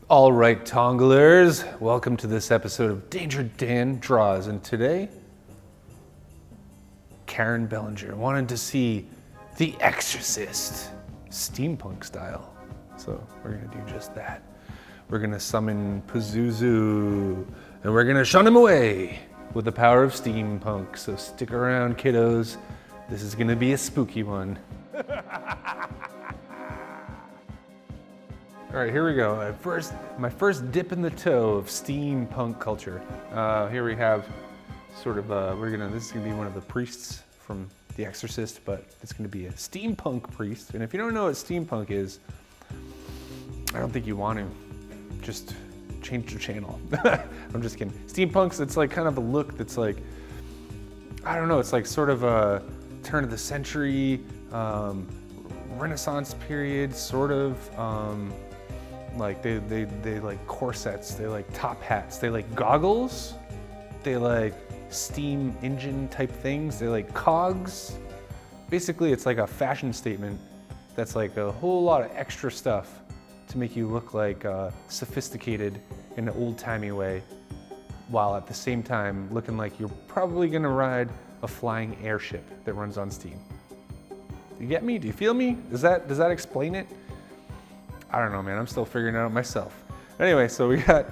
All right, Tongalers, welcome to this episode of Danger Dan Draws, and today, Karen Bellinger wanted to see The Exorcist, steampunk style. So we're gonna do just that. We're gonna summon Pazuzu, and we're gonna shun him away with the power of steampunk. So stick around, kiddos. This is gonna be a spooky one. All right, here we go. My first dip in the toe of steampunk culture. Here we have sort of, this is gonna be one of the priests from The Exorcist, but it's gonna be a steampunk priest. And if you don't know what steampunk is, I don't think you want to. Just change the channel. I'm just kidding. Steampunk's, it's like kind of a look that's like, I don't know, it's like sort of a turn of the century, Renaissance period, sort of. Like they like corsets, they like top hats, they like goggles, they like steam engine type things, they like cogs. Basically, it's like a fashion statement that's like a whole lot of extra stuff to make you look like sophisticated in an old-timey way, while at the same time looking like you're probably gonna ride a flying airship that runs on steam. You get me? Do you feel me? Does that explain it? I don't know, man. I'm still figuring it out myself. Anyway, so we got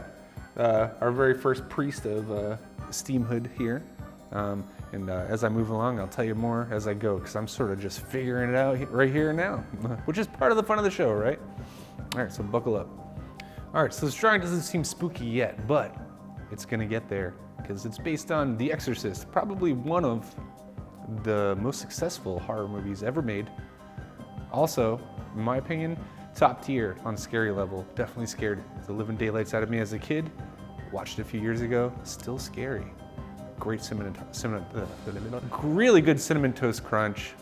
our very first priest of steamhood here. And as I move along, I'll tell you more as I go, because I'm sort of just figuring it out right here and now, which is part of the fun of the show, right? All right, so buckle up. All right, so this drawing doesn't seem spooky yet, but it's gonna get there, because it's based on The Exorcist, probably one of the most successful horror movies ever made. Also, in my opinion, top tier on scary level. Definitely scared the living daylights out of me as a kid. Watched it a few years ago. Still scary. Great really good cinnamon toast crunch.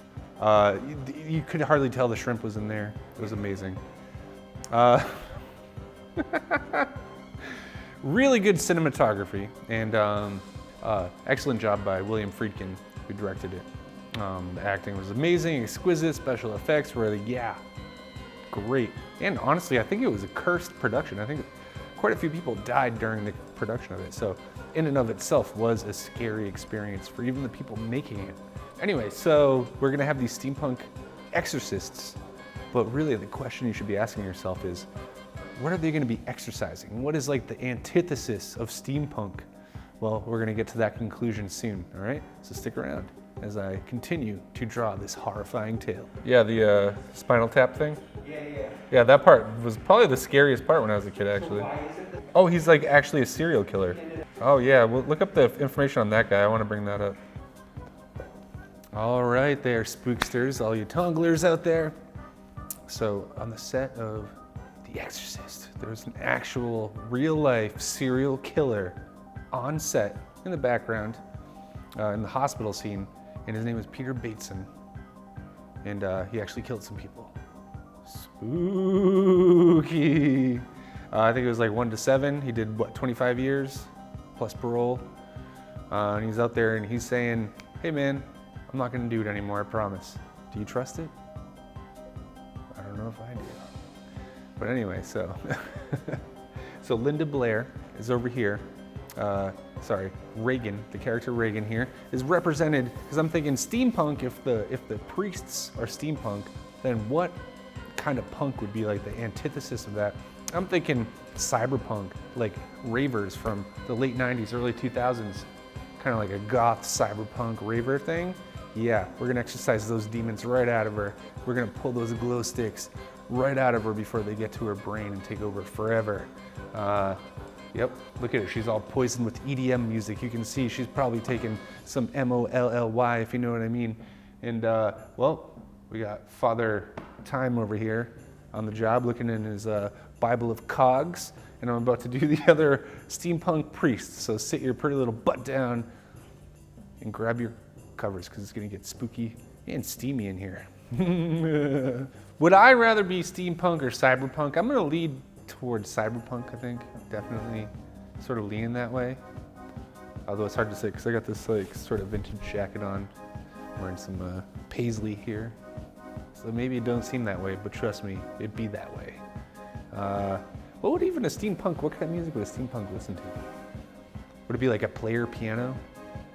You could hardly tell the shrimp was in there. It was amazing. Really good cinematography, and excellent job by William Friedkin, who directed it. The acting was amazing, exquisite. Special effects were, great. And honestly, I think it was a cursed production. I think quite a few people died during the production of it. So in and of itself was a scary experience for even the people making it. Anyway, so we're gonna have these steampunk exorcists, but really the question you should be asking yourself is, what are they gonna be exorcising? What is like the antithesis of steampunk? Well, we're gonna get to that conclusion soon, all right? So stick around as I continue to draw this horrifying tale. Yeah, the Spinal Tap thing? Yeah, that part was probably the scariest part when I was a kid, actually. Oh, he's like actually a serial killer. Oh yeah, well, look up the information on that guy. I want to bring that up. All right there, spooksters, all you Tonglers out there. So on the set of The Exorcist, there was an actual real-life serial killer on set in the background, in the hospital scene, and his name was Peter Bateson, and he actually killed some people. Spooky. I think it was like 1 to 7. He did, 25 years plus parole. And he's out there and he's saying, hey man, I'm not gonna do it anymore, I promise. Do you trust it? I don't know if I do. But anyway, so, so Linda Blair is over here. Reagan, the character Reagan here, is represented, because I'm thinking steampunk, if the priests are steampunk, then what kind of punk would be like the antithesis of that? I'm thinking cyberpunk, like ravers from the late 90s, early 2000s, kind of like a goth cyberpunk raver thing. Yeah, we're gonna exercise those demons right out of her. We're gonna pull those glow sticks right out of her before they get to her brain and take over forever. Yep, look at her, she's all poisoned with EDM music. You can see she's probably taking some MOLLY, if you know what I mean. And well, we got Father Time over here on the job looking in his Bible of cogs, and I'm about to do the other steampunk priest. So sit your pretty little butt down and grab your covers, because it's gonna get spooky and steamy in here. Would I rather be steampunk or cyberpunk? I'm gonna lead towards cyberpunk, I think. Definitely sort of leaning that way. Although it's hard to say, because I got this like sort of vintage jacket on, wearing some paisley here. So maybe it don't seem that way, but trust me, it'd be that way. What would even a steampunk, what kind of music would a steampunk listen to? Would it be like a player piano?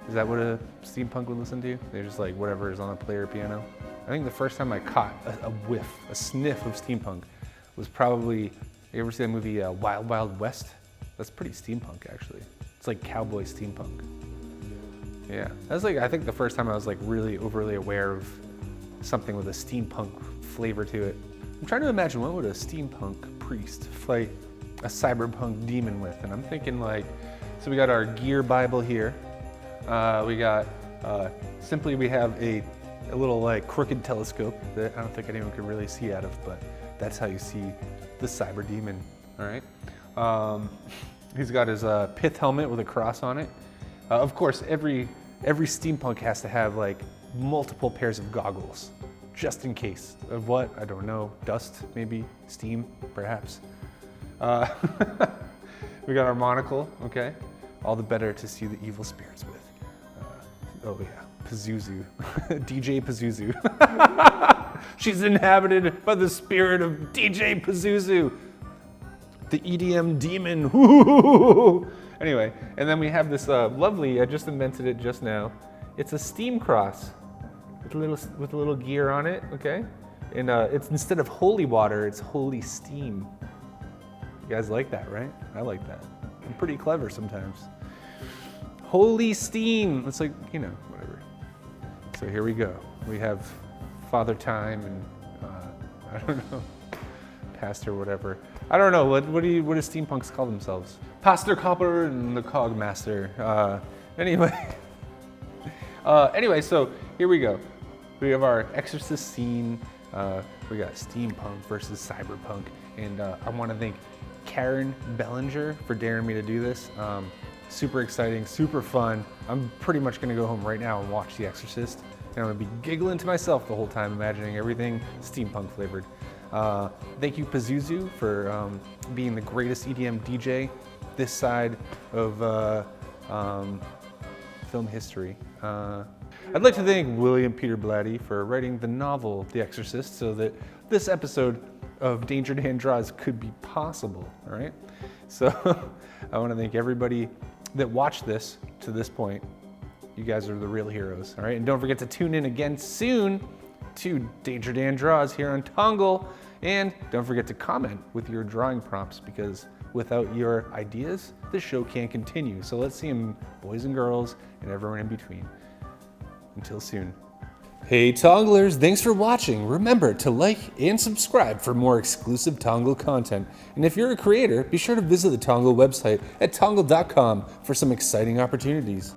Is that what a steampunk would listen to? They're just like whatever is on a player piano? I think the first time I caught a whiff, a sniff of steampunk was probably, you ever see that movie Wild Wild West? That's pretty steampunk actually. It's like cowboy steampunk. Yeah, that's like, I think the first time I was like really overly aware of something with a steampunk flavor to it. I'm trying to imagine what would a steampunk priest fight a cyberpunk demon with, and I'm thinking like, so we got our gear Bible here. We got, simply we have a little like crooked telescope that I don't think anyone could really see out of, but that's how you see the cyber demon, all right? He's got his pith helmet with a cross on it. Of course, every steampunk has to have like multiple pairs of goggles, just in case of what, I don't know, dust, maybe, steam, perhaps. We got our monocle, okay? All the better to see the evil spirits with. Oh yeah, Pazuzu, DJ Pazuzu. She's inhabited by the spirit of DJ Pazuzu, the EDM demon. Anyway, and then we have this lovely, I just invented it just now. It's a steam cross with a little gear on it, okay? And it's instead of holy water, it's holy steam. You guys like that, right? I like that. I'm pretty clever sometimes. Holy steam. It's like, you know, whatever. So here we go. We have Father Time and I don't know, Pastor whatever. I don't know. What do steampunks call themselves? Pastor Copper and the Cogmaster. Anyway. Anyway, so here we go. We have our Exorcist scene. We got steampunk versus cyberpunk, and I want to thank Karen Bellinger for daring me to do this. Super exciting, super fun. I'm pretty much gonna go home right now and watch The Exorcist, and I'm gonna be giggling to myself the whole time, imagining everything steampunk flavored. Thank you, Pazuzu, for being the greatest EDM DJ this side of film history. I'd like to thank William Peter Blatty for writing the novel The Exorcist so that this episode of Danger Dan Draws could be possible, all right? So I want to thank everybody that watched this to this point. You guys are the real heroes, all right? And don't forget to tune in again soon to Danger Dan Draws here on Tongal. And don't forget to comment with your drawing prompts, because without your ideas, the show can't continue. So let's see them, boys and girls and everyone in between. Until soon. Hey Tonglers, thanks for watching. Remember to like and subscribe for more exclusive Tongal content. And if you're a creator, be sure to visit the Tongal website at tongal.com for some exciting opportunities.